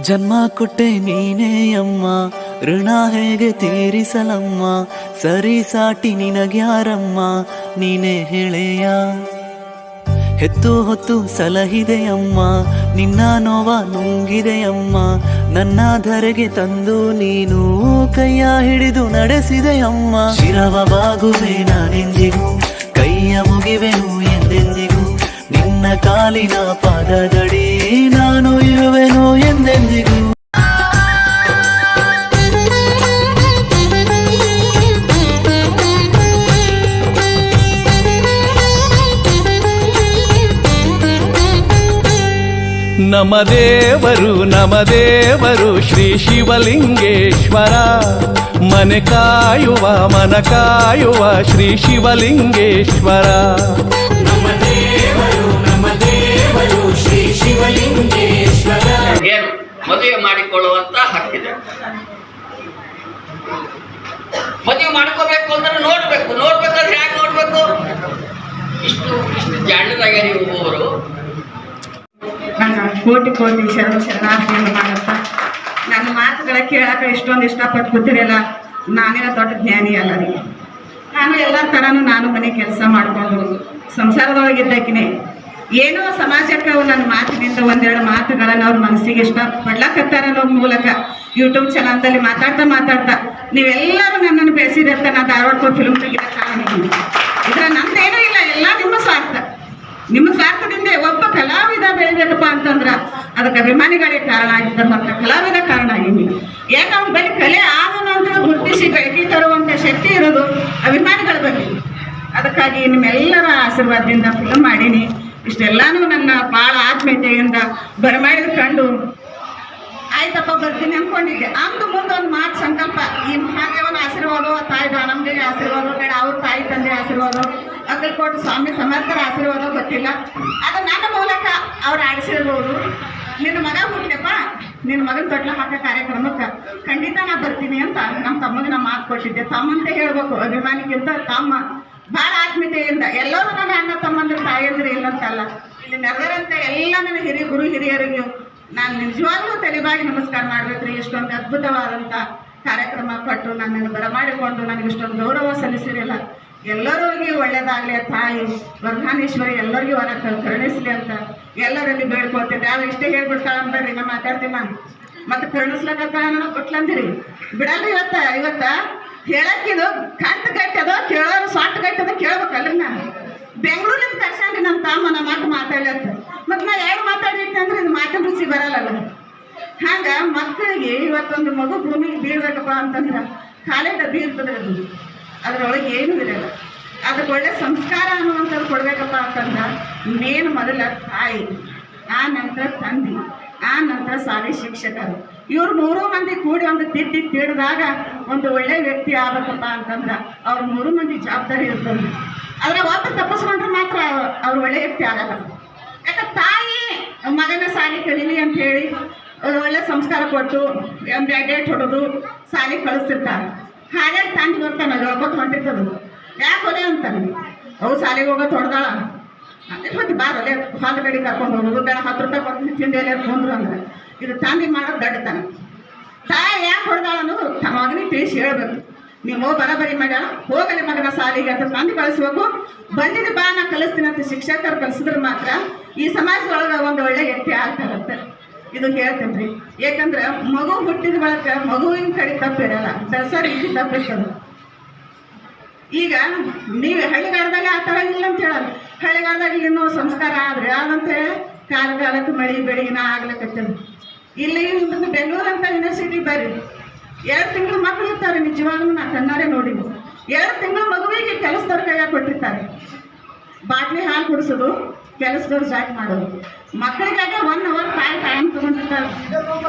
ಜನ್ಮ ಕೊಟ್ಟೆ ನೀನೇ ಅಮ್ಮ, ಋಣ ಹೇಗೆ ತೀರಿಸಲಮ್ಮ, ಸರಿ ಸಾಟಿ ನಿನಗ್ಯಾರಮ್ಮ, ನೀನೇ ಹೇಳೆಯ. ಹೆತ್ತು ಹೊತ್ತು ಸಲಹಿದೆಯಮ್ಮ, ನಿನ್ನ ನೋವ ನುಂಗಿದೆಯಮ್ಮ, ನನ್ನ ಧರೆಗೆ ತಂದು ನೀನು ಕೈಯ ಹಿಡಿದು ನಡೆಸಿದೆಯಮ್ಮ. ಶಿರವ ಬಾಗುವೆ ನಾನೆಂದಿಗೂ, ಕೈಯ ಮುಗಿವೆನು ಎಂದೆಂದಿಗೂ, ನಿನ್ನ ಕಾಲಿನ ಪಾದದಡಿ ನಾನು ಇರುವೆನು ಎಂದೆಂದಿಗೂ. ನಮ ದೇವರು ಶ್ರೀ ಶಿವಲಿಂಗೇಶ್ವರ, ಮನೆ ಕಾಯುವ ಮನ ಕಾಯುವ ಶ್ರೀ ಶಿವಲಿಂಗೇಶ್ವರ. ನಮ್ಮ ದೇವರು ಶ್ರೀ ಶಿವಲಿಂಗೇಶ್ವರ. ಮದುವೆ ಮಾಡಿಕೊಳ್ಳುವಂತ ಹಕ್ಕಿದೆ. ಮದುವೆ ಮಾಡ್ಕೋಬೇಕು ಅಂದ್ರೆ ನೋಡ್ಬೇಕಾದ್ರೆ ಯಾಕೆ ನೋಡ್ಬೇಕು? ಇಷ್ಟು ಜಾಣದಾಗೆ ನೀವು ಒಬ್ಬರು. ನನ್ನ ಕೋಟಿ ಶರಣಾರ್ಥಿಯನ್ನು ಮಾಡತ್ತ. ನನ್ನ ಮಾತುಗಳ ಕೇಳಕ ಇಷ್ಟೊಂದು ಇಷ್ಟಪಟ್ಟು ಕೂತಿರಲ್ಲ, ನಾನೇನೋ ದೊಡ್ಡ ಜ್ಞಾನಿ ಅಲ್ಲ ರೀ. ನಾನು ಎಲ್ಲ ಥರನೂ ನಾನು ಮನೆ ಕೆಲಸ ಮಾಡಿಕೊಂಡು ಸಂಸಾರದೊಳಗಿದ್ದಕ್ಕಿನೇ ಏನೋ ಸಮಾಜಕ್ಕೆ ನನ್ನ ಮಾತಿನಿಂದ ಒಂದೆರಡು ಮಾತುಗಳನ್ನು ಅವ್ರ ಮನಸ್ಸಿಗೆ ಇಷ್ಟ ಪಡ್ಲಕತ್ತಾರ ಅನ್ನೋ ಮೂಲಕ ಯೂಟ್ಯೂಬ್ ಚಾನಲ್ದಲ್ಲಿ ಮಾತಾಡ್ತಾ ನೀವೆಲ್ಲರೂ ನನ್ನನ್ನು ಬೆಳೆಸಿದಂತ ನಾನು ಧಾರವಾಡ ಫಿಲ್ಮ್ ತೆಗಿದ ಕಾರಣ ಇದ್ರ ನಂದೇನೂ ಇಲ್ಲ, ಎಲ್ಲ ನಿಮ್ಮ ಸ್ವಾರ್ಥದಿಂದ ಒಬ್ಬ ಕಲಾವಿದ ಬೆಳಿಬೇಕಪ್ಪ ಅಂತಂದ್ರ ಅದಕ್ಕೆ ಅಭಿಮಾನಿಗಳೇ ಕಾರಣ ಆಗಿದ್ದ ಹೊರತ ಕಲಾವಿದ ಕಾರಣ ಆಗಿನಿ. ಯಾಕೆ ಅವ್ನ ಬರೀ ಕಲೆ ಆಗೋಣ ಅಂತ ಗುರುತಿಸಿ ಬೆಳಕಿ ತರುವಂತ ಶಕ್ತಿ ಇರೋದು ಅಭಿಮಾನಿಗಳ ಬಗ್ಗೆ. ಅದಕ್ಕಾಗಿ ನಿಮ್ಮೆಲ್ಲರ ಆಶೀರ್ವಾದದಿಂದ ಫಿಲ್ಮ್ ಮಾಡೀನಿ. ಇಷ್ಟೆಲ್ಲಾನು ನನ್ನ ಭಾಳ ಆತ್ಮೀಯತೆಯಿಂದ ಬರಮಾಡಿದ ಕಂಡು ಆಯ್ತಪ್ಪ ಬರ್ತೀನಿ ಅನ್ಕೊಂಡಿದ್ದೆ. ಅಂದು ಮುಂದೊಂದು ಮಾತು ಸಂಕಲ್ಪ, ಈ ಮಹಾದೇವನ ಆಶೀರ್ವಾದ, ತಾಯಿ ದಾನಂದೇವಿ ಆಶೀರ್ವಾದ, ಬೇಡ ಅವ್ರ ತಾಯಿ ತಂದೆ ಆಶೀರ್ವಾದ, ಅಕ್ಕಲ್ಕೋಟೆ ಸ್ವಾಮಿ ಸಮರ್ಥರ ಆಶೀರ್ವಾದ ಗೊತ್ತಿಲ್ಲ, ಅದು ನನ್ನ ಮೂಲಕ ಅವ್ರು ಆಡಿಸಿರ್ಬೋದು. ನಿನ್ನ ಮಗ ಹುಟ್ಟಿದಪ್ಪ, ನಿನ್ನ ಮಗನ ತೊಟ್ಲ ಹಾಕೋ ಕಾರ್ಯಕ್ರಮಕ್ಕೆ ಖಂಡಿತ ನಾ ಬರ್ತೀನಿ ಅಂತ ನಮ್ಮ ತಮ್ಮಗೆ ನಾ ಮಾತು ಕೊಟ್ಟಿದ್ದೆ. ತಮ್ಮಂತ ಹೇಳ್ಬೇಕು, ಅಭಿಮಾನಿಗಿಂತ ತಮ್ಮ ಭಾಳ ಆತ್ಮೀಯತೆಯಿಂದ. ಎಲ್ಲರೂ ನನ್ನ ಅಣ್ಣ ತಮ್ಮಂದ್ರೆ ತಾಯಿಯಂದ್ರೆ ಇಲ್ಲಂತಲ್ಲ, ಇಲ್ಲಿ ನೆರೆದರಂತ ಎಲ್ಲ ನನ್ನ ಹಿರಿಯರಿಗೂ ನಾನು ನಿಜವಾಗ್ಲೂ ತಲೆಬಾಗಿ ನಮಸ್ಕಾರ ಮಾಡ್ಬೇಕ್ರಿ. ಇಷ್ಟೊಂದು ಅದ್ಭುತವಾದಂಥ ಕಾರ್ಯಕ್ರಮ ಕೊಟ್ಟು ನನ್ನನ್ನು ಬರಮಾಡಿಕೊಂಡು ನನಗೆ ಇಷ್ಟೊಂದು ಗೌರವ ಸಲ್ಲಿಸಿರಲ್ಲ. ಎಲ್ಲರಿಗೂ ಒಳ್ಳೇದಾಗಲಿ, ತಾಯಿ ವರ್ಧಾನೇಶ್ವರಿ ಎಲ್ಲರಿಗೂ ವರ ಕರುಣಿಸ್ಲಿ ಅಂತ ಎಲ್ಲರಲ್ಲಿ ಬೇಡ್ಕೊಳ್ತಿದ್ದೆ. ಅವ್ರು ಇಷ್ಟೇ ಹೇಳ್ಬಿಡ್ತಾಳೆ ಅಂದ್ರಿ, ನಾ ಮಾತಾಡ್ತೀನಿ ನಾನು ಮತ್ತೆ ಕರುಣಿಸ್ಲಕ್ಕ ನಾನು ಕೊಟ್ಲಂದಿರಿ ಬಿಡಲ್ರಿ. ಇವತ್ತ ಹೇಳಕ್ಕಿದು ಕಂತು ಗಟ್ಟದೋ ಕೇಳೋರು ಸ್ವಾಟ್ ಗಟ್ಟದೋ ಕೇಳ್ಬೇಕಲ್ರಿ. ನಾನು ಬೆಂಗಳೂರಿಂದ ಕರ್ಸಂಡ್ರಿ ನಮ್ಮ ತಮ್ಮ ನಮ್ಮ ಮಾತು ಮಾತಾಡ್ಲತ್ತ, ಮತ್ತು ನಾ ಎರಡು ಮಾತಾಡಿಟ್ಟೆ ಅಂದ್ರೆ ಇದು ಮಾತಿನ ರುಚಿ ಬರಲ್ಲ. ಹಂಗ ಮಕ್ಕಳಿಗೆ ಇವತ್ತೊಂದು ಮಗು ಭೂಮಿಗೆ ಬೀಳ್ಬೇಕಪ್ಪ ಅಂತಂದ್ರೆ ಕಾಲೇ ಡಬ್ಬಿ ಇರ್ತದೆ, ಅದ್ರೊಳಗೆ ಏನೂ ಇರಲ್ಲ. ಅದಕ್ಕೆ ಒಳ್ಳೆ ಸಂಸ್ಕಾರ ಅನ್ನುವಂಥದ್ದು ಕೊಡ್ಬೇಕಪ್ಪ ಅಂತಂದ್ರೆ ಮೇನ್ ಮೊದಲ ತಾಯಿ, ಆ ನಂತರ ತಂದೆ, ಆ ನಂತರ ಶಾಲೆ ಶಿಕ್ಷಕರು. ಇವ್ರು 3 ಮಂದಿ ಕೂಡಿ ಒಂದು ತಿಡಿದಾಗ ಒಂದು ಒಳ್ಳೆ ವ್ಯಕ್ತಿ ಆಗ್ಬೇಕಪ್ಪ ಅಂತಂದ್ರೆ ಅವ್ರ 3 ಮಂದಿ ಜವಾಬ್ದಾರಿ ಇರ್ತದೆ. ಆದರೆ ಒಬ್ಬ ತಪ್ಪಿಸ್ಕೊಂಡ್ರೆ ಮಾತ್ರ ಅವ್ರು ಒಳ್ಳೆ ವ್ಯಕ್ತಿ ಆಗಲ್ಲ. ಯಾಕೆ ತಾಯಿ ಮಗನ ಶಾಲೆ ಕಲೀಲಿ ಅಂತ ಹೇಳಿ ಒಳ್ಳೆ ಸಂಸ್ಕಾರ ಕೊಟ್ಟು ಡೇಟ್ ಹೊಡೋದು ಶಾಲೆ ಕಳಿಸ್ತಿರ್ತಾರೆ. ಹಾಗೆ ತಂದು ಬರ್ತಾನೆ ಹೇಳ್ಕೊತ ಹೊಂಟಿರ್ತದು, ಯಾಕೆ ಹೊಲೆ ಅಂತಾನೆ. ಅವು ಶಾಲೆಗೆ ಹೋಗೋದು ಹೊಡೆದಾಳ ಮತ್ತೆ ಬಾರ ಒಲೆ ಹೊಲ ಗಡಿ ಕರ್ಕೊಂಡು ಹೋಗೋದು, ಬೇಡ 10 ರೂಪಾಯಿ ಕೊಟ್ಟು ತಿಂದು ಎಲ್ಲ ಬಂದ್ರು ಅಂದ್ರೆ ಇದು ತಂದಿ ಮಾಡೋದು ದಡ್ಡತನ. ತಾಯಿ ಯಾಕೆ ಹೊಡೆದಾಳ ಅನ್ನೋದು ತಮ್ಮ ಮಗನಿಗೆ ತಿಳಿಸಿ ಹೇಳ್ಬೇಕು. ನೀವು ಬರಬರಿ ಮಾಡ್ಯಾಳ, ಹೋಗಲಿ ಮಗನ ಶಾಲೆಗೆ ಅಂತ ತಂದು ಕಳಿಸ್ಬೇಕು. ಬಂದಿದ್ದು ಬಾ ನಾ ಕಲಿಸ್ತೀನಿ ಅಂತ ಶಿಕ್ಷಕರು ಕಲಿಸಿದ್ರೆ ಮಾತ್ರ ಈ ಸಮಾಜದೊಳಗೆ ಒಂದು ಒಳ್ಳೆ ವ್ಯಕ್ತಿ ಆಗ್ತಾರಂತೆ. ಇದು ಹೇಳ್ತೇನೆ ರೀ. ಯಾಕಂದ್ರೆ ಮಗು ಹುಟ್ಟಿದ ಬಳಕ ಮಗುವಿನ ಕಡೆ ತಪ್ಪಿರಲ್ಲ, ಬೆಳೆಸೋರು ಇಲ್ಲಿ ತಪ್ಪಿರ್ತದೆ. ಈಗ ನೀವು ಹಳ್ಳಿಗಾರದಾಗ ಆ ಥರ ಇಲ್ಲ ಅಂತ ಹೇಳಲ್ಲ. ಹಳ್ಳಿಗಾರದಾಗ ಇನ್ನೂ ಸಂಸ್ಕಾರ ಆದ್ರೆ ಅದಂತೆ ಕಾಲಕ್ಕೆ ಮಳೆ ಬೆಳಗಿನ ಆಗ್ಲಿಕ್ಕತ್ತದ. ಇಲ್ಲಿ ಬೆಂಗಳೂರು ಅಂತ ಯೂನಿವರ್ಸಿಟಿ ಬರ್ರಿ, 2 ತಿಂಗಳು ಮಕ್ಕಳು ಇರ್ತಾರೆ. ನಿಜವಾಗ್ಲೂ ನಾ ಕಣ್ಣಾರೆ ನೋಡಿದ್ವಿ. 2 ತಿಂಗಳು ಮಗುವಿಗೆ ಕೆಲಸದವ್ರ ಕೈಯಾಗ ಕೊಟ್ಟಿರ್ತಾರೆ. ಬಾಟ್ಲಿ ಹಾಲು ಕುಡಿಸೋದು, ಕೆಲಸದವ್ರು ಜಾಕ್ ಮಾಡೋದು. ಮಕ್ಕಳಿಗಾಗೆ 1 ಅವರ್ ಟೈಮ್ ತಗೊಂಡಿರ್ತಾರೆ.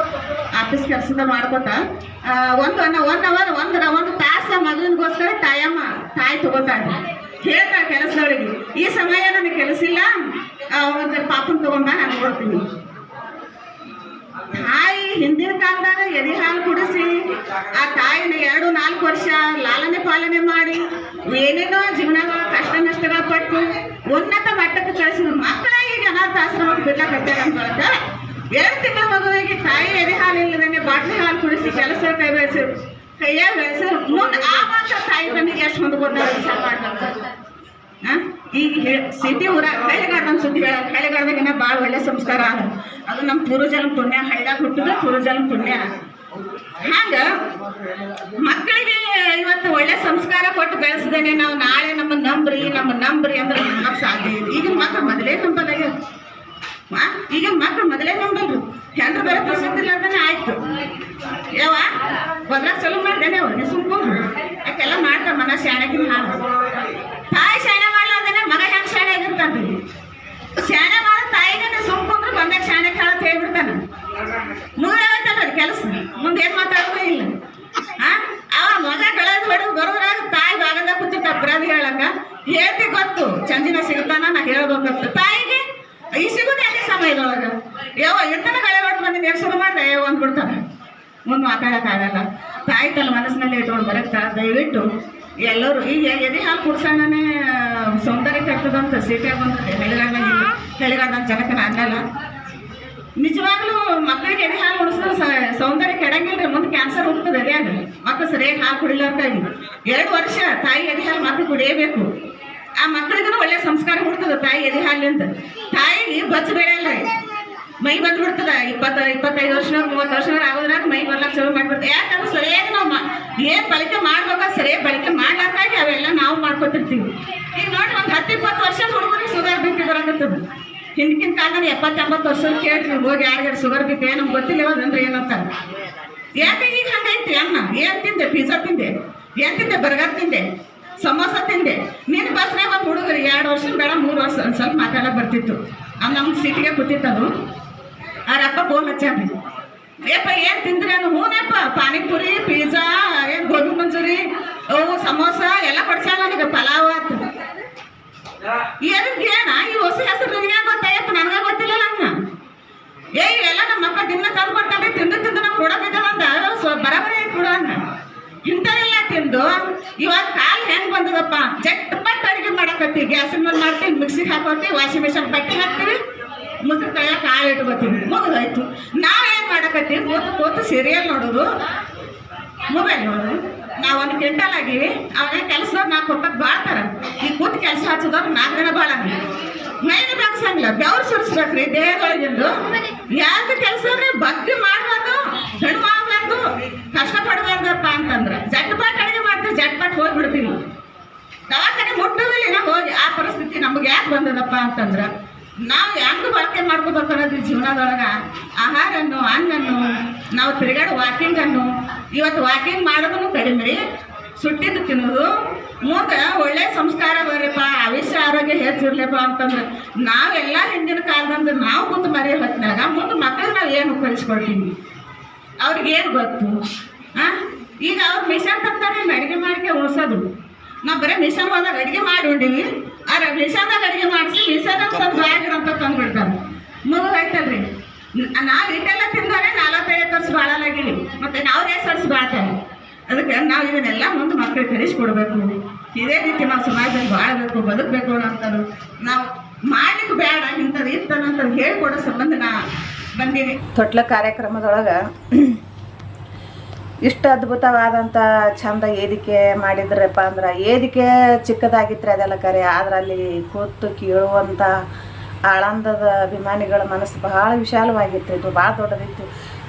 ಆಫೀಸ್ ಕೆಲಸದ ಮಾಡ್ಕೊತ ಒಂದು ತಾಸ ಮಗುವಿನಗೋಸ್ಕರ ತಾಯಿ ತಗೋತಾಳೆ. ಹೇಳ್ತಾಳೆ ಕೆಲಸದವಳಿಗೆ, ಈ ಸಮಯ ನನಗೆ ಕೆಲಸ ಇಲ್ಲ, ಒಂದು ಪಾಪನ್ ತಗೊಂಡ ನಾನು ನೋಡ್ತೀನಿ. ತಾಯಿ ಹಿಂದಿನ ಕಾಲದಾಗ ಎದೆ ಹಾಲು ಕುಡಿಸಿ ಆ ತಾಯಿನ 2-4 ವರ್ಷ ಲಾಲನೆ ಪಾಲನೆ ಮಾಡಿ ಏನೇನೋ ಜೀವನದ ಕಷ್ಟ ನಷ್ಟಗಳ ಪಟ್ಟು ಉನ್ನತ ಮಟ್ಟಕ್ಕೆ ಕಳಿಸಿದ್ರು. ಮಕ್ಕಳ ಈಗ ಅನಾಥಾಶ್ರಮಕ್ಕೆ ಬಿಡ್ಲಕತ್ತಾರ ಅಂತ 2 ತಿಂಗಳ ಮಗುವಿಗೆ ತಾಯಿ ಎದೆ ಬಾಟ್ಲಿ ಹಾಲು ಕುಡಿಸಿ ಕೆಲಸ ಕೈ ಬೆಳೆಸಿ ಕೈಯಾಗ ಬೆಳೆಸಿ ಮುಂದೆ ಆ ಮಾತ್ರ ತಾಯಿ ತಂದಿಗೆ ಎಷ್ಟು ಹೊಂದ್ಕೊತಾರೆ ವಿಚಾರ ಮಾಡ್ತಾರೆ. ಈಗ ಸಿಟಿ ಊರಾಗ ಹಳ್ಳಿಗಾರ್ದನ್ ಸುದ್ದಿ ಹೇಳ ಹಳ್ಳಿಗಾರ್ದಾಗಿನ ಭಾಳ ಒಳ್ಳೆ ಸಂಸ್ಕಾರ ಅದು ನಮ್ಮ ಪೂರ್ವಜನ್ಮ ಪುಣ್ಯ. ಹಳ್ಳಿಯಾಗ ಹುಟ್ಟಿದ ಪೂರ್ವಜನ್ಮ ಪುಣ್ಯ. ಹಂಗ ಮಕ್ಕಳಿಗೆ ಇವತ್ತು ಒಳ್ಳೆ ಸಂಸ್ಕಾರ ಕೊಟ್ಟು ಬೆಳೆಸಿದೇನೆ ನಾವು ನಾಳೆ ನಮ್ಮ ನಂಬ್ರಿ ಅಂದ್ರೆ ನಮ್ಮಕ್ಕೆ ಸಾಧ್ಯ ಇದೆ. ಈಗಿನ ಮಕ್ಕಳು ಮೊದಲೇ ನಂಬಲಾಗ್ಯ. ಈಗಿನ ಮಕ್ಕಳು ಮೊದಲೇ ನಂಬಲ್ರು. ಹೆಂಡ್ರು ಬೇರೆ ಪ್ರಸಿದ್ಧಿ ಇಲ್ಲದಾನೆ ಆಯ್ತು. ಯಾವ ಬದ್ರ ಚಲೋ ಮಾಡ್ದೇನೆ ಅವ್ರಿಗೆ ಸುಮ್ಕೊಂಡ್ರು ಯಾಕೆಲ್ಲ ಮಾಡ್ತಾರ ಮನ ಶಾಣೆಗಿನ ಹಾಳು. ತಾಯಿ ಶಾಣೆ ಮಾಡ್ಲಾರ್ದೇನೆ ಮಗ ಹೆಂಗೆ ಶಾಣೆ ಆಗಿರ್ತಾನೆ. ಶಾಣೆ ಮಾಡೋ ತಾಯಿಗೆ ಸುಮ್ಕೊಂಡ್ರು ಬಂದಾಗ ಶಾಣೆ ಕಾಳತ್ ಹೇಳ್ಬಿಡ್ತಾನೆ. ಮುಗಿದಾಗತ್ತಲ್ಲ ಅದು ಕೆಲಸ. ಮುಂದೆ ಏನು ಮಾತಾಡೋದು ಇಲ್ಲ. ಅವ ಮಗ ಬೆಳೆದು ಹೊಡೆದು ಬರೋದ್ರಾಗ ತಾಯಿ ಭಾಗದಾಗ ಕೂತಿರ್ತ ಅಪರಾಧ ಹೇಳಕ್ಕ ಹೇಳ್ತಿ ಗೊತ್ತು ಚಂದಿನ ಸಿಗ್ತಾನ ನಾ ಹೇಳ್ಬೇಕಂತ. ತಾಯಿಗೆ ಈ ಸಿಗೋದು ಅದೇ ಸಮಯದೊಳಗೆ ಯಾವ ಇರ್ತಾನೆ ಗಳೆ ಹೊಡೆದು ಬಂದಿದ್ದು ಎಷ್ಟು ಶುರು ಮಾಡಿದೆ ಅಂದ್ಬಿಡ್ತಾನೆ. ಮುಂದೆ ಮಾತಾಡೋಕ್ಕಾಗಲ್ಲ. ತಾಯಿ ತನ್ನ ಮನಸ್ಸಿನಲ್ಲಿ ಇಟ್ಕೊಂಡು ಬರತ್ತ. ದಯವಿಟ್ಟು ಎಲ್ಲರೂ ಈಗ ಎದೆ ಹಾಲು ಕುಡ್ಸೋಣನೇ ಸೌಂದರ್ಯ ಕಟ್ಟದಂತ ಸಿಟಿಯಾಗ ಬಂದಿದೆ. ಹೇಳಿಗಾರ್ದಂತ ಜನಕ್ಕೆ ಅನ್ನಲ್ಲ. ನಿಜವಾಗ್ಲೂ ಮಕ್ಕಳಿಗೆ ಎದೆ ಹಾಲು ಉಡಿಸಿದ್ರೆ ಸೌಂದರ್ಯ ಕೆಡಂಗಿಲ್ರಿ. ಮುಂದೆ ಕ್ಯಾನ್ಸರ್ ಹೋಗ್ತದೆ ಅದ್ಯಾಗ. ಮಕ್ಕಳು ಸರಿಯಾಗಿ ಹಾಲು ಕುಡಿಲಾರ್ದಾಗಿ 2 ವರ್ಷ ತಾಯಿ ಎದೆ ಹಾಲು ಮಕ್ಕಳು ಕುಡಿಯಬೇಕು. ಆ ಮಕ್ಕಳಿಗೂ ಒಳ್ಳೆ ಸಂಸ್ಕಾರ ಹುಡ್ತದೆ ತಾಯಿ ಎದೆ ಹಾಲಿಂದ. ತಾಯಿಗೆ ಬಚ್ಚ ಬೇಡಲ್ಲ ಮೈ ಬಂದ್ಬಿಡ್ತದ. 20-25 ವರ್ಷನವ್ರು 30 ವರ್ಷನವ್ರು ಆಗೋದ್ರಾಗ ಮೈ ಬರ್ಲಕ್ಕೆ ಶುರು ಮಾಡ್ಬಿಡ್ತದೆ. ಯಾಕಂದ್ರೆ ಸರಿಯಾಗಿ ನಾವು ಏನು ಬಳಕೆ ಮಾಡ್ಬೇಕಾ ಸರಿಯಾಗಿ ಬಳಕೆ ಮಾಡ್ಲಾಕಾಗಿ ಅವೆಲ್ಲ ನಾವು ಮಾಡ್ಕೊತಿರ್ತೀವಿ. ಈಗ ನೋಡ್ರಿ ಒಂದು 10-20 ವರ್ಷದ ಹುಡುಗರಿಗೆ ಶುಗರ್ ಬಿ ಪಿ ಬರಾಕತ್ತದ. ಹಿಂದಿನ ಕಾಲದಾಗ 70-80 ವರ್ಷ ಕೇಳ್ತೀವಿ ಹೋಗಿ ಯಾರಿಗಾರು ಶುಗರ್ ಬಿ ಪಿ ನಮ್ಗೆ ಗೊತ್ತಿಲ್ಲ ಅಂದ್ರೆ ಏನಂತಾರೆ. ಯಾಕೆ ಈಗ ಹಂಗೈತಿ ಅನ್ನ ಏನು ತಿಂದೆ ಪಿಜ್ಜಾ ತಿಂದೆ ಏನು ತಿಂದೆ ಬರ್ಗರ್ ತಿಂದೆ ಸಮೋಸ ತಿಂದೆ. ನೀನು ಬಸ್ನಾಗ ಒಂದು ಹುಡುಗರು 2 ವರ್ಷ ಬೇಡ 3 ವರ್ಷ ಒಂದು ಸ್ವಲ್ಪ ಮಾತಾಡೋಕೆ ಬರ್ತಿತ್ತು. ನಮ್ಮ ಸಿಟಿಗೆ ಕೂತಿತ್ತದು. ಅವರಪ್ಪ ಫೋನ್ ಹಚ್ಚಾರಿ ಏಪ್ಪ ಏನು ತಿಂದ್ರಿ ಅನ್ನು. ಹೂನಪ್ಪ ಪಾನಿಪುರಿ ಪಿಜ್ಜಾ ಏನು ಗೋಬಿ ಮಂಚೂರಿ ಅವು ಸಮೋಸ ಎಲ್ಲ ಕೊಡ್ಸ್ಯಾಳ ನನಗೆ ಪಲಾವ್ ಆತು. ಏನಕ್ಕೆ ಏನ ಈ ಹೊಸ ಹೆಸರು ನಿನಗೆ ಗೊತ್ತಾಯಪ್ಪ ನನಗೆ ಗೊತ್ತಿಲ್ಲ. ನನ್ನ ಇವೆಲ್ಲ ನಮ್ಮ ಮಕ್ಕ ದಿನ ತಂದು ಕೊಡ್ತಾರೆ. ತಿಂದು ನಾವು ಕೊಡೋದಿದ್ದಾವಂತ ಬರಬರಿ ಕೊಡ ಅಂದ. ಇಂಥವೆಲ್ಲ ತಿಂದು ಇವಾಗ ಕಾಲು ಹೆಂಗೆ ಬಂದದಪ್ಪ. ಜಟ್ಪಟ್ಟು ಅಡುಗೆ ಮಾಡಕತ್ತಿ. ಗ್ಯಾಸಿನ ಮೇಲೆ ಮಾಡ್ತೀವಿ, ಮಿಕ್ಸಿಗೆ ಹಾಕೋತೀವಿ, ವಾಷಿಂಗ್ ಮಿಷನ್ ಬಟ್ಟೆ ಹಾಕ್ತೀವಿ, ಮುಸ್ರು ಕೈಯ ಕಾಳು ಇಟ್ಕೋತೀವಿ. ಮುಗಿದೋಯ್ತು. ನಾವೇನು ಮಾಡಕತ್ತೀವಿ ಕೂತು ಸೀರಿಯಲ್ ನೋಡೋದು, ಮೊಬೈಲ್ ನೋಡೋದು. ನಾವು 1 ಕ್ವಿಂಟಲ್ ಆಗೀವಿ. ಅವಾಗ ಕೆಲಸದವ್ರು 4 ರೂಪಾಯಿ ಬಾಳ್ತಾರೆ. ಈ ಕೂತು ಕೆಲಸ ಹಚ್ಚೋದವ್ರು 4 ದಿನ ಬಾಳಂಗ. ಮೈನ ಬೆಂಗ್ಸಂಗಿಲ್ಲ, ಬೆವ್ರು ಸುರಿಸ್ಬೇಕ್ರಿ ದೇಹದೊಳಗಿಂದು. ಯಾವ್ದು ಕೆಲಸ ಅಂದ್ರೆ ಬಗ್ಗೆ ಮಾಡಬಾರ್ದು, ಹೆಣ್ಣು ಮಾಡಬಾರ್ದು, ಕಷ್ಟಪಡಬಾರ್ದಪ್ಪ ಅಂತಂದ್ರೆ ಜಟ್ಪಟ್ ಅಡುಗೆ ಮಾಡ್ತೀವಿ, ಜಟ್ಪಟ್ ಹೋಗ್ಬಿಡ್ತೀವಿ. ದವಾಖಾನೆ ಮುಟ್ಟೋದಿಲ್ಲ ಹೋಗಿ. ಆ ಪರಿಸ್ಥಿತಿ ನಮಗೆ ಯಾಕೆ ಬಂದದಪ್ಪ ಅಂತಂದ್ರೆ ನಾವು ಹೆಂಗೆ ಬಳಕೆ ಮಾಡ್ಕೋಬೇಕು ಅನ್ನೋದು ಜೀವನದೊಳಗೆ. ಆಹಾರನ್ನು ಹಣ್ಣನ್ನು ನಾವು ತಿರುಗಾಡು ವಾಕಿಂಗನ್ನು ಇವತ್ತು ವಾಕಿಂಗ್ ಮಾಡೋದನ್ನು ಕಡಿಮೆ ರೀ. ಸುಟ್ಟಿದ್ದು ತಿನ್ನೋದು. ಮುಂದೆ ಒಳ್ಳೆ ಸಂಸ್ಕಾರ ಬರಪ್ಪ, ಆಯುಷ್ಯ ಆರೋಗ್ಯ ಹೆಚ್ಚಿರ್ಲಪ್ಪ ಅಂತಂದ್ರೆ ನಾವೆಲ್ಲ ಹಿಂದಿನ ಕಾಲದಂದ್ರೆ ನಾವು ಮುಂದೆ ಮರಿ ಹೊತ್ತಿನಾಗ ಮುಂದೆ ಮಕ್ಕಳು ನಾವು ಏನು ಕಲಿಸ್ಕೊಡ್ತೀವಿ. ಅವ್ರಿಗೇನು ಗೊತ್ತು? ಈಗ ಅವ್ರು ಮಿಷನ್ ತರ್ತಾರೆ ಅಡುಗೆ ಮಾಡಿಕೆ ಉಳಿಸೋದು. ನಾವು ಬರೀ ಮಿಷನ್ ಹೋದಾಗ ಅಡುಗೆ ಮಾಡಿ ಉಂಡಿವಿ. ಆದ್ರೆ ಮಿಷನ್ದಾಗ ಅಡುಗೆ ಮಾಡಿಸಿ ಮಿಷನ್ ತಂದು ಬಾಗಿರಂತ ತಂದುಬಿಡ್ತಾರೆ. ಮುಗಿದೋಯ್ತಲ್ರಿ. ನಾವು ಇಟ್ಟೆಲ್ಲ ತಿಂದರೆ 45 ವರ್ಷ ಬಾಳಲಾಗಿವಿ. ಮತ್ತು ನಾವು 10 ವರ್ಷ ಬಾಳ್ತೇವೆ. ಅದಕ್ಕೆ ನಾವು ಇದನ್ನೆಲ್ಲ ಮುಂದೆ ಮಕ್ಕಳಿಗೆ ಕಲಿಸ್ಕೊಡ್ಬೇಕು. ಇದೇ ರೀತಿ ನಾವು ಸಮಾಜದಲ್ಲಿ ಬಾಳಬೇಕು, ಬದುಕಬೇಕು ಅನ್ನೋಂಥದ್ದು ನಾವು ಮಾಡ್ಲಿಕ್ಕೆ ಬೇಡ. ಇಂಥದ್ದು ಇತ್ತನ್ನೋಂಥದ್ದು ಹೇಳ್ಕೊಡೋ ಸಂಬಂಧ ನಾ ಬಂದೀನಿ. ತೊಟ್ಲ ಕಾರ್ಯಕ್ರಮದೊಳಗೆ ಇಷ್ಟು ಅದ್ಭುತವಾದಂಥ ಚಂದ ವೇದಿಕೆ ಮಾಡಿದ್ರಪ್ಪ ಅಂದ್ರೆ ವೇದಿಕೆ ಚಿಕ್ಕದಾಗಿತ್ತು ಅದೆಲ್ಲ ಕರೆ. ಆದ್ರೆ ಅಲ್ಲಿ ಕೂತು ಕೇಳುವಂಥ ಆಳಂದದ ಅಭಿಮಾನಿಗಳ ಮನಸ್ಸು ಭಾಳ ವಿಶಾಲವಾಗಿತ್ತು. ಇದು ಭಾಳ ದೊಡ್ಡದಿತ್ತು.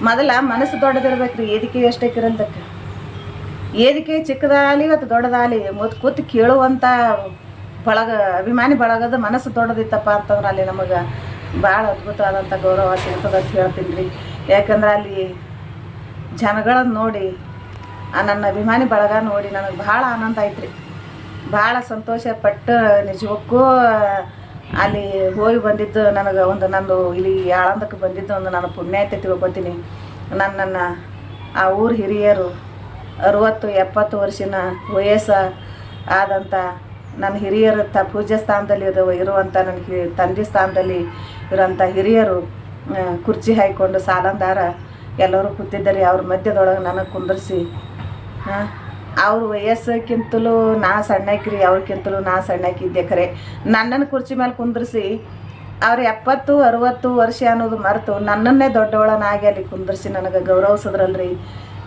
ಮೊದಲ ಮನಸ್ಸು ದೊಡ್ಡದಿರ್ಬೇಕು ರೀ. ವೇದಿಕೆ ಎಷ್ಟಕ್ಕಿರಂತಕ್ಕೆ ವೇದಿಕೆ ಚಿಕ್ಕದಾಗಲಿ ಇವತ್ತು ದೊಡ್ಡದಾಗಲಿ ಕೂತು ಕೇಳುವಂಥ ಬಳಗ ಅಭಿಮಾನಿ ಬಳಗದ ಮನಸ್ಸು ದೊಡ್ಡದಿತ್ತಪ್ಪ ಅಂತಂದ್ರೆ ಅಲ್ಲಿ ನಮಗೆ ಭಾಳ ಅದ್ಭುತವಾದಂಥ ಗೌರವ ಸಿಗ್ತದೆ ಅಂತ ಹೇಳ್ತೀನಿ ರೀ. ಯಾಕಂದ್ರೆ ಅಲ್ಲಿ ಜನಗಳನ್ನು ನೋಡಿ ನನ್ನ ಅಭಿಮಾನಿ ಬಳಗ ನೋಡಿ ನನಗೆ ಭಾಳ ಆನಂದ ಆಯ್ತು ರೀ. ಭಾಳ ಸಂತೋಷಪಟ್ಟು ನಿಜಕ್ಕೂ ಅಲ್ಲಿ ಹೋಗಿ ಬಂದಿದ್ದು ನನಗೆ ನಂದು ಇಲ್ಲಿ ಆಳಂದಕ್ಕೆ ಬಂದಿದ್ದು ಒಂದು ನಾನು ಪುಣ್ಯ ಐತೆ ತಿಳ್ಕೊತೀನಿ. ನನ್ನ ಆ ಊರು ಹಿರಿಯರು 60-70 ವರ್ಷನ ವಯಸ್ಸು ಆದಂಥ ನನ್ನ ಹಿರಿಯರು ಪೂಜ್ಯ ಸ್ಥಾನದಲ್ಲಿ ಇರುವಂಥ ನನ್ನ ತಂದೆ ಸ್ಥಾನದಲ್ಲಿ ಇರೋಂಥ ಹಿರಿಯರು ಕುರ್ಚಿ ಹಾಯ್ಕೊಂಡು ಸಾಲಂದಾರ ಎಲ್ಲರೂ ಕೂತಿದ್ದಾರೆ. ಅವ್ರ ಮಧ್ಯದೊಳಗೆ ನನಗೆ ಕುಂದರ್ಸಿ ಅವ್ರ ವಯಸ್ಸಕ್ಕಿಂತಲೂ ನಾ ಸಣ್ಣಕ್ರಿ, ಅವ್ರಿಗಿಂತಲೂ ನಾ ಸಣ್ಣಕ್ಕಿದ್ದೆ ಖರೆ. ನನ್ನನ್ನು ಕುರ್ಚಿ ಮೇಲೆ ಕುಂದರ್ಸಿ ಅವ್ರು 70-60 ವರ್ಷ ಅನ್ನೋದು ಮರೆತು ನನ್ನನ್ನೇ ದೊಡ್ಡವಳನಾಗಿ ಅಲ್ಲಿ ಕುಂದರ್ಸಿ ನನಗೆ ಗೌರವಿಸಿದ್ರಲ್ರಿ.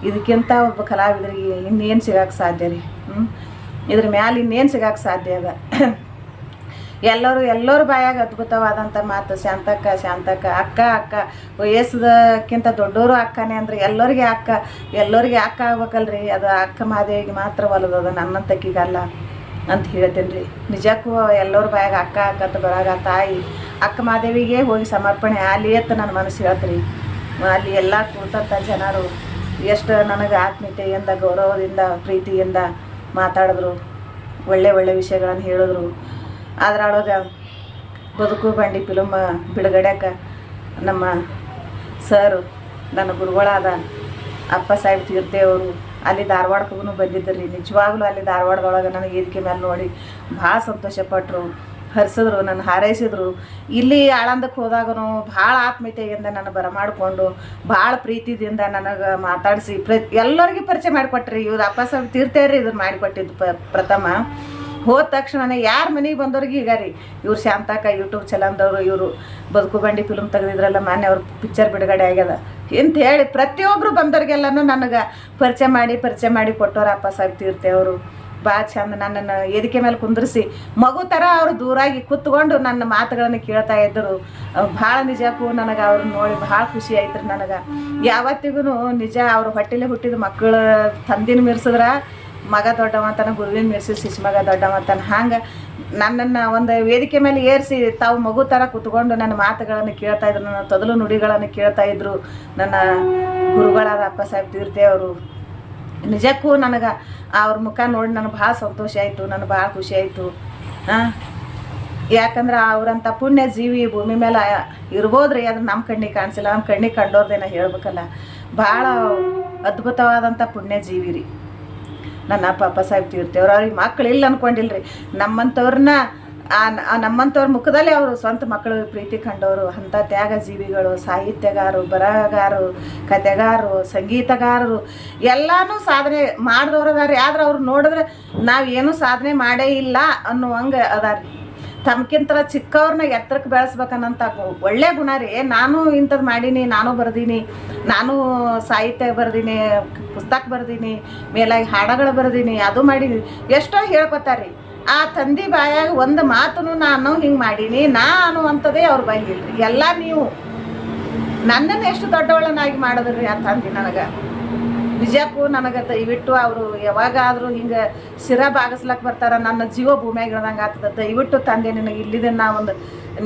ಇದಕ್ಕಿಂತ ಒಬ್ಬ ಕಲಾವಿದರಿಗೆ ಇನ್ನೇನು ಸಿಗಕ್ಕೆ ಸಾಧ್ಯ ರೀ? ಇದ್ರ ಮ್ಯಾಲೆ ಇನ್ನೇನು ಸಿಗಕ್ಕೆ ಸಾಧ್ಯ ಅದ? ಎಲ್ಲರೂ ಬಾಯಾಗ ಅದ್ಭುತವಾದಂಥ ಮಾತು ಶಾಂತಕ್ಕ ಅಕ್ಕ ವಯಸ್ಸದಕ್ಕಿಂತ ದೊಡ್ಡವರು ಅಕ್ಕನೇ ಅಂದ್ರೆ ಎಲ್ಲರಿಗೆ ಅಕ್ಕ ಆಗ್ಬೇಕಲ್ರಿ. ಅದು ಅಕ್ಕ ಮಾದೇವಿಗೆ ಮಾತ್ರ ಒಲದದ, ನನ್ನಂತಕ್ಕಿಗಲ್ಲ ಅಂತ ಹೇಳ್ತೀನಿ ರೀ. ನಿಜಕ್ಕೂ ಎಲ್ಲರ ಬಾಯಾಗ ಅಕ್ಕ ಅಂತ ಬರಾಗ ತಾಯಿ ಅಕ್ಕ ಮಾದೇವಿಗೆ ಹೋಗಿ ಸಮರ್ಪಣೆ ಅಲ್ಲಿ ಅಂತ ನನ್ನ ಮನಸ್ಸು ಹೇಳ್ತೀರಿ. ಅಲ್ಲಿ ಎಲ್ಲ ಕೂತಂಥ ಜನರು ಎಷ್ಟು ನನಗೆ ಆತ್ಮೀಯತೆಯಿಂದ ಗೌರವದಿಂದ ಪ್ರೀತಿಯಿಂದ ಮಾತಾಡಿದ್ರು, ಒಳ್ಳೆ ವಿಷಯಗಳನ್ನು ಹೇಳಿದ್ರು. ಅದ್ರೊಳಗೆ ಬದುಕು ಬಂಡಿ ಫಿಲಮ್ ಬಿಡುಗಡೆಗೆ ನಮ್ಮ ಸರು ನನ್ನ ಗುರುಗಳಾದ ಅಪ್ಪ ಸಾಹೇಬ್ ತೀರ್ಥೇವರು ಅಲ್ಲಿ ಧಾರವಾಡಕ್ಕೂ ಬಂದಿದ್ದರು ರೀ. ನಿಜವಾಗ್ಲೂ ಅಲ್ಲಿ ಧಾರವಾಡದೊಳಗೆ ನನಗೆ ವೇದಿಕೆ ಮೇಲೆ ನೋಡಿ ಭಾಳ ಸಂತೋಷಪಟ್ಟರು, ಹರಿಸಿದ್ರು, ನನ್ನ ಹಾರೈಸಿದ್ರು. ಇಲ್ಲಿ ಆಳಂದಕ್ಕೆ ಹೋದಾಗೂ ಭಾಳ ಆತ್ಮೀಯತೆಯಿಂದ ನನ್ನ ಬರಮಾಡಿಕೊಂಡು ಭಾಳ ಪ್ರೀತಿದಿಂದ ನನಗೆ ಮಾತಾಡಿಸಿ ಎಲ್ಲರಿಗೂ ಪರಿಚಯ ಮಾಡಿಕೊಟ್ರಿ. ಇವ್ರು ಅಪ್ಪ ಸಾಹೇಬ್ ತೀರ್ಥೇವ್ರಿ ಇದನ್ನು ಮಾಡಿಕೊಟ್ಟಿದ್ದು ಪ್ರಥಮ. ಹೋದ ತಕ್ಷಣನೇ ಯಾರ ಮನೆಗೆ ಬಂದವ್ರಿಗೆ ಈಗ ರೀ ಇವ್ರು ಶಾಂತಕ್ಕ ಯೂಟ್ಯೂಬ್ ಚಾನಲ್ದವರು, ಇವರು ಬದುಕು ಬಂಡಿ ಫಿಲ್ಮ್ ತೆಗೆದಿದ್ರಲ್ಲ ಮಾನ್ಯ ಅವ್ರ ಪಿಕ್ಚರ್ ಬಿಡುಗಡೆ ಆಗ್ಯದ ಅಂತ ಹೇಳಿ ಪ್ರತಿಯೊಬ್ಬರು ಬಂದವ್ರಿಗೆಲ್ಲನೂ ನನಗೆ ಪರಿಚಯ ಮಾಡಿ ಕೊಟ್ಟವ್ರು ಅಪ್ಪ ಸಾಹೇಬ್ ತೀರ್ಥೇವರು. ಭಾಳ ಚಂದ ನನ್ನನ್ನು ವೇದಿಕೆ ಮೇಲೆ ಕುಂದ್ರಿಸಿ ಮಗು ಥರ ಅವರು ದೂರಾಗಿ ಕೂತ್ಕೊಂಡು ನನ್ನ ಮಾತುಗಳನ್ನು ಕೇಳ್ತಾ ಇದ್ದರು. ಭಾಳ ನಿಜಕ್ಕೂ ನನಗೆ ಅವ್ರನ್ನ ನೋಡಿ ಭಾಳ ಖುಷಿ ಆಯ್ತು ರೀ. ನನಗೆ ಯಾವತ್ತಿಗೂ ನಿಜ ಅವ್ರ ಹೊಟ್ಟೆಲೆ ಹುಟ್ಟಿದ ಮಕ್ಕಳ ತಂದಿನ ಮೀರ್ಸಿದ್ರ ಮಗ ದೊಡ್ಡವಂತನ, ಗುರುವಿನ ಮೀರಿಸಿ ಶಿಶು ಮಗ ದೊಡ್ಡವಂತನ. ಹಂಗೆ ನನ್ನನ್ನು ಒಂದು ವೇದಿಕೆ ಮೇಲೆ ಏರಿಸಿ ತಾವು ಮಗು ಥರ ಕೂತ್ಕೊಂಡು ನನ್ನ ಮಾತುಗಳನ್ನು ಕೇಳ್ತಾಯಿದ್ರು, ನನ್ನ ತೊದಲು ನುಡಿಗಳನ್ನು ಕೇಳ್ತಾಯಿದ್ರು ನನ್ನ ಗುರುಗಳಾದ ಅಪ್ಪ ಸಾಹೇಬ್ ತೀರ್ಥೇವರು. ನಿಜಕ್ಕೂ ನನಗೆ ಅವ್ರ ಮುಖ ನೋಡಿ ನನಗೆ ಭಾಳ ಸಂತೋಷ ಆಯಿತು, ನನಗೆ ಭಾಳ ಖುಷಿ ಆಯಿತು. ಯಾಕಂದ್ರೆ ಅವರಂಥ ಪುಣ್ಯ ಜೀವಿ ಭೂಮಿ ಮೇಲೆ ಇರ್ಬೋದ್ರಿ, ಅದು ನಮ್ಮ ಕಣ್ಣಿಗೆ ಕಾಣಿಸಿಲ್ಲ, ನಮ್ಮ ಕಣ್ಣಿಗೆ ಕಂಡೋರ್ದೇನ ಹೇಳ್ಬೇಕಲ್ಲ. ಭಾಳ ಅದ್ಭುತವಾದಂಥ ಪುಣ್ಯ ಜೀವಿ ರೀ ನನ್ನ ಅಪ್ಪ ಸಾಹೇಬ್ ತೀರ್ಥೇವ್ರು. ಅವ್ರಿಗೆ ಮಕ್ಕಳು ಇಲ್ಲ ಅಂದ್ಕೊಂಡಿಲ್ರಿ, ನಮ್ಮಂಥವ್ರ ಮುಖದಲ್ಲಿ ಅವರು ಸ್ವಂತ ಮಕ್ಕಳು ಪ್ರೀತಿ ಕಂಡವರು. ಅಂಥ ತ್ಯಾಗ ಜೀವಿಗಳು, ಸಾಹಿತ್ಯಗಾರರು, ಬರಹಗಾರರು, ಕಥೆಗಾರರು, ಸಂಗೀತಗಾರರು ಎಲ್ಲನೂ ಸಾಧನೆ ಮಾಡಿದವ್ರದಾರಿ. ಆದ್ರೆ ಅವ್ರು ನೋಡಿದ್ರೆ ನಾವೇನು ಸಾಧನೆ ಮಾಡೇ ಇಲ್ಲ ಅನ್ನುವಂಗೆ ಅದಾರಿ. ತಮ್ಗಿಂತ ಚಿಕ್ಕವ್ರನ್ನ ಎತ್ತರಕ್ಕೆ ಬೆಳೆಸ್ಬೇಕನ್ನಂತ ಒಳ್ಳೆ ಗುಣ ರೀ. ನಾನು ಇಂಥದ್ದು ಮಾಡೀನಿ, ನಾನು ಬರ್ದೀನಿ, ನಾನು ಸಾಹಿತ್ಯ ಬರ್ದೀನಿ, ಪುಸ್ತಕ ಬರ್ದೀನಿ, ಮೇಲಾಗಿ ಹಾಡಗಳು ಬರ್ದೀನಿ, ಅದು ಮಾಡೀನಿ, ಎಷ್ಟೋ ಹೇಳ್ಕೊತಾರೆ. ಆ ತಂದೆ ಬಾಯಾಗ ಒಂದು ಮಾತನ್ನು ನಾನು ಹಿಂಗೆ ಮಾಡೀನಿ ನಾನು ಅಂಥದ್ದೇ ಅವ್ರ ಬಾಯಿಗಿಲ್ರಿ. ಎಲ್ಲ ನೀವು ನನ್ನನ್ನು ಎಷ್ಟು ದೊಡ್ಡವಳನ್ನಾಗಿ ಮಾಡಿದ್ರಿ ಆ ತಂದೆ ನನಗೆ. ನಿಜಕ್ಕೂ ನನಗೆ ದಯವಿಟ್ಟು ಅವರು ಯಾವಾಗಾದರೂ ಹಿಂಗೆ ಶಿರ ಬಾಗಿಸ್ಲಕ್ಕೆ ಬರ್ತಾರೆ, ನನ್ನ ಜೀವ ಭೂಮಿಯಾಗ ಇಳ್ದಂಗೆ ಆಗ್ತದೆ. ದಯವಿಟ್ಟು ತಂದೆ ನಿನಗೆ ಇಲ್ಲಿದೆ ನಾ ಒಂದು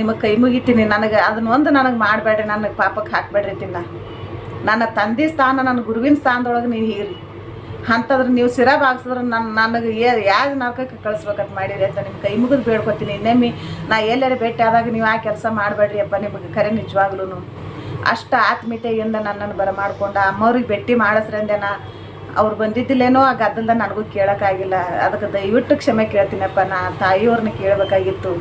ನಿಮಗೆ ಕೈ ಮುಗಿತೀನಿ, ನನಗೆ ಅದನ್ನೊಂದು ನನಗೆ ಮಾಡಬೇಡ್ರಿ, ನನಗೆ ಪಾಪಕ್ಕೆ ಹಾಕಬೇಡ್ರಿ ತಿನ್ನ. ನನ್ನ ತಂದೆ ಸ್ಥಾನ, ನನ್ನ ಗುರುವಿನ ಸ್ಥಾನದೊಳಗೆ ನೀವು ಹೀರಿ ಅಂಥದ್ರೆ ನೀವು ಶಿರ ಬಾಗಿಸಿದ್ರೆ ನನಗೆ ಯಾವ ನರಕಕ್ಕೆ ಕಳಿಸ್ಬೇಕಂತ ಮಾಡಿರಿ ಅಂತ ನಿಮ್ಮ ಕೈ ಮುಗಿದು ಬೇಡ್ಕೊತೀನಿ. ಇನ್ನೊಮ್ಮೆ ನಾ ಎಲ್ಲರೂ ಭೇಟಿ ಆದಾಗ ನೀವು ಆ ಕೆಲಸ ಮಾಡಬೇಡ್ರಿ ಅಪ್ಪ, ನಿಮಗೆ ಕರೆ ನಿಜವಾಗ್ಲೂ ಅಷ್ಟು ಆತ್ಮೀಯತೆಯಿಂದ ನನ್ನನ್ನು ಬರಮಾಡ್ಕೊಂಡು ಅಮ್ಮವ್ರಿಗೆ ಭೇಟಿ ಮಾಡಿಸ್ರಂದೆ. ಅವ್ರು ಬಂದಿದ್ದಿಲ್ಲೇನೋ ಆ ಗದ್ದಲ್ದ ನನಗೂ ಕೇಳೋಕ್ಕಾಗಿಲ್ಲ, ಅದಕ್ಕೆ ದಯವಿಟ್ಟು ಕ್ಷಮೆ ಕೇಳ್ತೀನಪ್ಪ. ನಾ ತಾಯಿಯವ್ರನ್ನ ಕೇಳಬೇಕಾಗಿತ್ತು,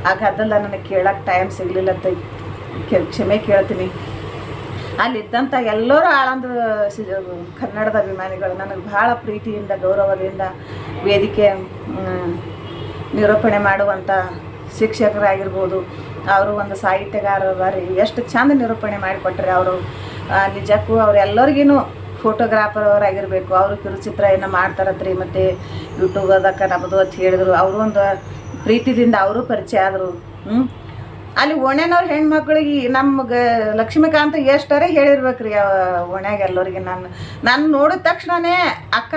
ಆ ಗದ್ದಲ್ದ ನನಗೆ ಕೇಳೋಕ್ಕೆ ಟೈಮ್ ಸಿಗಲಿಲ್ಲ ಅಂತ ಕ್ಷಮೆ ಕೇಳ್ತೀನಿ. ಅಲ್ಲಿದ್ದಂಥ ಎಲ್ಲರೂ ಆಳಂದ ಕನ್ನಡದ ಅಭಿಮಾನಿಗಳು ನನಗೆ ಭಾಳ ಪ್ರೀತಿಯಿಂದ ಗೌರವದಿಂದ ವೇದಿಕೆ ನಿರೂಪಣೆ ಮಾಡುವಂಥ ಶಿಕ್ಷಕರಾಗಿರ್ಬೋದು, ಅವರು ಒಂದು ಸಾಹಿತ್ಯಗಾರರಿ, ಎಷ್ಟು ಚಂದ ನಿರೂಪಣೆ ಮಾಡಿಕೊಟ್ರೆ ಅವರು. ನಿಜಕ್ಕೂ ಅವರೆಲ್ಲರಿಗೂ ಫೋಟೋಗ್ರಾಫರ್ ಅವರಾಗಿರಬೇಕು, ಅವರು ಕಿರುಚಿತ್ರ ಏನೋ ಮಾಡ್ತಾರತ್ರಿ, ಮತ್ತು ಯೂಟ್ಯೂಬ್ ಅದಕ್ಕೆ ನಮ್ಮದು ಅಂತ ಹೇಳಿದ್ರು. ಅವರು ಒಂದು ಪ್ರೀತಿದಿಂದ ಅವರು ಪರಿಚಯ ಆದರು. ಅಲ್ಲಿ ಓಣ್ಯಾನವ್ರ ಹೆಣ್ಮಕ್ಳಿಗೆ ನಮ್ಗೆ ಲಕ್ಷ್ಮೀಕಾಂತ್ ಎಷ್ಟರೇ ಹೇಳಿರ್ಬೇಕ್ರಿ ಓಣ್ಯಾಗ ಎಲ್ಲರಿಗೆ. ನಾನು ನೋಡಿದ ತಕ್ಷಣವೇ ಅಕ್ಕ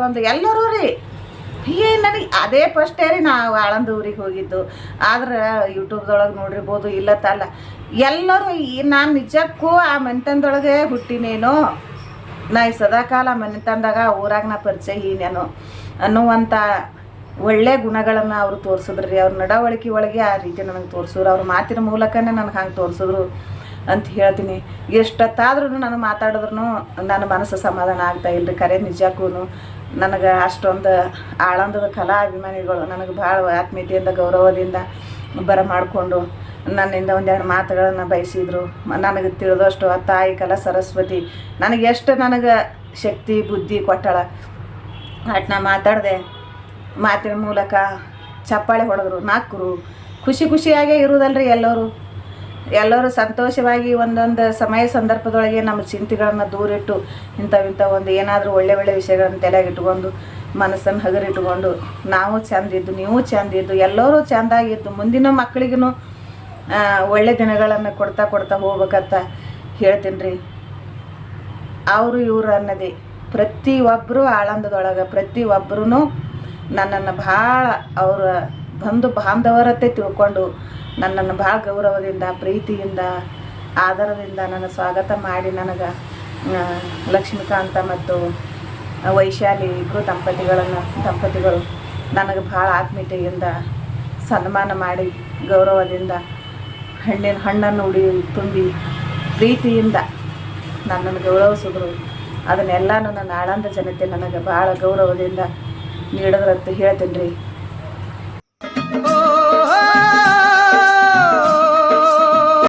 ಬಂದು ಎಲ್ಲರೂ ರೀ. ನನಗೆ ಅದೇ ಫಸ್ಟೇ ರೀ ನಾವು ಆಳಂದ ಊರಿಗೆ ಹೋಗಿದ್ದು. ಆದ್ರೆ ಯೂಟ್ಯೂಬ್ದೊಳಗೆ ನೋಡಿರ್ಬೋದು, ಇಲ್ಲತ್ತಲ್ಲ ಎಲ್ಲರೂ. ನಾನು ನಿಜಕ್ಕೂ ಆ ಮನೆತನದೊಳಗೆ ಹುಟ್ಟಿನೇನೋ, ನಾ ಈ ಸದಾಕಾಲ ಮನೆತನದಾಗ ಊರಾಗ ನಾ ಪರಿಚಯ ಹೀನೇನೋ ಅನ್ನುವಂಥ ಒಳ್ಳೆ ಗುಣಗಳನ್ನು ಅವರು ತೋರಿಸಿದ್ರಿ. ಅವ್ರ ನಡವಳಿಕೆ ಒಳಗೆ ಆ ರೀತಿ ನನಗೆ ತೋರಿಸಿದ್ರು, ಅವ್ರ ಮಾತಿನ ಮೂಲಕನೇ ನನಗೆ ಹಂಗೆ ತೋರಿಸಿದ್ರು ಅಂತ ಹೇಳ್ತೀನಿ. ಎಷ್ಟೊತ್ತಾದ್ರೂ ನನಗೆ ಮಾತಾಡಿದ್ರು ನನ್ನ ಮನಸ್ಸು ಸಮಾಧಾನ ಆಗ್ತಾಯಿಲ್ಲ ರೀ. ಕರೆ ನಿಜಕ್ಕೂ ನನಗೆ ಅಷ್ಟೊಂದು ಆಳಂದದ ಕಲಾ ಅಭಿಮಾನಿಗಳು ನನಗೆ ಭಾಳ ಆತ್ಮೀಯತೆಯಿಂದ ಗೌರವದಿಂದ ಬರಮಾಡಿಕೊಂಡು ನನ್ನಿಂದ ಒಂದೆರಡು ಮಾತುಗಳನ್ನು ಬಯಸಿದ್ರು. ನನಗೆ ತಿಳಿದಷ್ಟು ಆ ತಾಯಿ ಕಲಾ ಸರಸ್ವತಿ ನನಗೆ ಎಷ್ಟು ನನಗೆ ಶಕ್ತಿ ಬುದ್ಧಿ ಕೊಟ್ಟಳ. ಅಟ್ ನಾ ಮಾತಾಡಿದೆ, ಮಾತಿನ ಮೂಲಕ ಚಪ್ಪಾಳೆ ಹೊಡೆದ್ರು, ನಕ್ಕರು, ಖುಷಿಯಾಗೇ ಇರುವುದಲ್ರಿ ಎಲ್ಲರೂ ಸಂತೋಷವಾಗಿ ಒಂದೊಂದು ಸಮಯ ಸಂದರ್ಭದೊಳಗೆ ನಮ್ಮ ಚಿಂತೆಗಳನ್ನು ದೂರಿಟ್ಟು ಇಂಥ ಒಂದು ಏನಾದರೂ ಒಳ್ಳೆ ವಿಷಯಗಳನ್ನು ತಲೆಗೆ ಇಟ್ಕೊಂಡು ಮನಸ್ಸನ್ನು ಹಗರಿಟ್ಕೊಂಡು ನಾವು ಚೆಂದಿದ್ದು ನೀವು ಚೆಂದಿದ್ದು ಎಲ್ಲರೂ ಚೆಂದಾಗಿದ್ದು ಮುಂದಿನ ಮಕ್ಕಳಿಗೂ ಒಳ್ಳೆ ದಿನಗಳನ್ನು ಕೊಡ್ತಾ ಹೋಗ್ಬೇಕಂತ ಹೇಳ್ತೀನಿ ರೀ. ಅವರು ಇವರು ಅನ್ನೋದೇ ಪ್ರತಿಯೊಬ್ಬರು ಆಳಂದದೊಳಗೆ ಪ್ರತಿಯೊಬ್ಬರೂ ನನ್ನನ್ನು ಭಾಳ ಅವರ ಬಂಧು ಬಾಂಧವರತ್ತೆ ತಿಳ್ಕೊಂಡು ನನ್ನನ್ನು ಭಾಳ ಗೌರವದಿಂದ ಪ್ರೀತಿಯಿಂದ ಆದರದಿಂದ ನನ್ನ ಸ್ವಾಗತ ಮಾಡಿ ನನಗೆ ಲಕ್ಷ್ಮೀಕಾಂತ ಮತ್ತು ವೈಶಾಲಿ ಇಬ್ಬರು ದಂಪತಿಗಳು ನನಗೆ ಭಾಳ ಆತ್ಮೀಯತೆಯಿಂದ ಸನ್ಮಾನ ಮಾಡಿ ಗೌರವದಿಂದ ಹಣ್ಣನ್ನು ತುಂಬಿ ಪ್ರೀತಿಯಿಂದ ನನ್ನನ್ನು ಗೌರವಿಸಿದ್ರು. ಅದನ್ನೆಲ್ಲನೂ ನನ್ನ ಆಳಂದ ಜನತೆ ನನಗೆ ಭಾಳ ಗೌರವದಿಂದ ನೀಡಿದ್ರಂತ ಹೇಳ್ತೀನಿ ರೀ.